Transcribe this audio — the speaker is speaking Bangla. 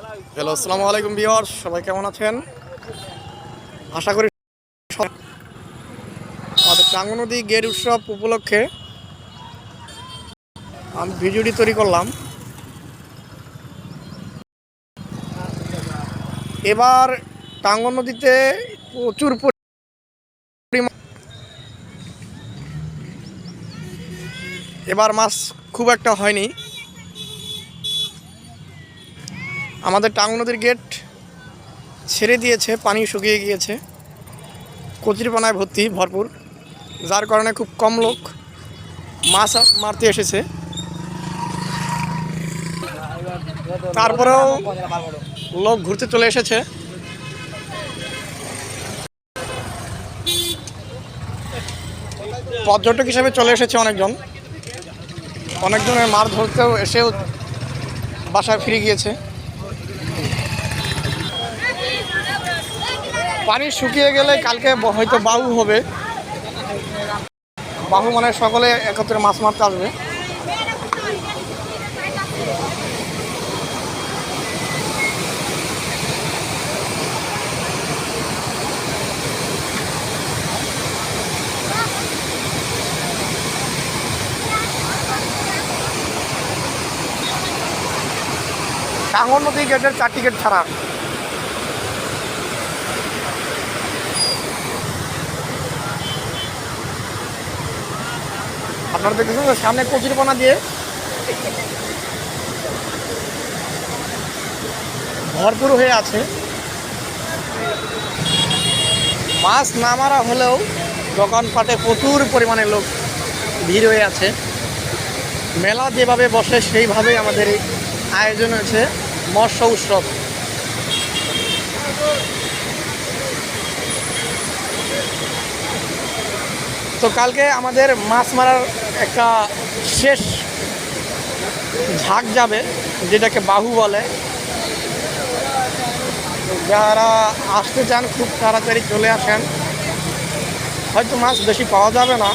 হ্যালো, আসসালামু আলাইকুম ভিউয়ার্স, সবাই কেমন আছেন? আশা করি আমাদের টাঙ্গু নদী গেট উৎসব উপলক্ষে আমি ভিডিওটি তৈরি করলাম। এবার টাঙ্গু নদীতে প্রচুর পরিমাণ এবার মাছ খুব একটা হয়নি। আমাদের টাঙ্গু নদীর গেট ছেড়ে দিয়েছে, পানি শুকিয়ে গিয়েছে, কচুরিপানায় ভরপুর, যার কারণে খুব কম লোক মাছ মারতে এসেছে। তারপরেও লোক ঘুরতে চলে এসেছে। পর্যটক হিসেবে চলে এসেছে অনেকজনের মাছ ধরতেও এসেও বাসায় ফিরে গিয়েছে। পানি শুকিয়ে গেলে কালকে হয়তো বাহু হবে। বাহু মানে সকলে একত্রে মাছ মারতে আসবে। টাঙ্গু নদী গেটের 4টি গেট ছাড়া। আপনারা দেখতেছেন সামনে কচুরিপানা দিয়ে ভরপুর হয়ে আছে। মাছ না মারা হলেও দোকানপাটে প্রচুর পরিমাণে লোক ভিড় হয়ে আছে। মেলা যেভাবে বসে সেইভাবেই আমাদের এই আয়োজন হয়েছে মৎস্য উৎসব। তো কালকে আমাদের মাছ মারার একটা শেষ ঝাঁক যাবে, যেটাকে বাহু বলে। যারা আসতে চান খুব তাড়াতাড়ি চলে আসেন। হয়তো মাছ বেশি পাওয়া যাবে না,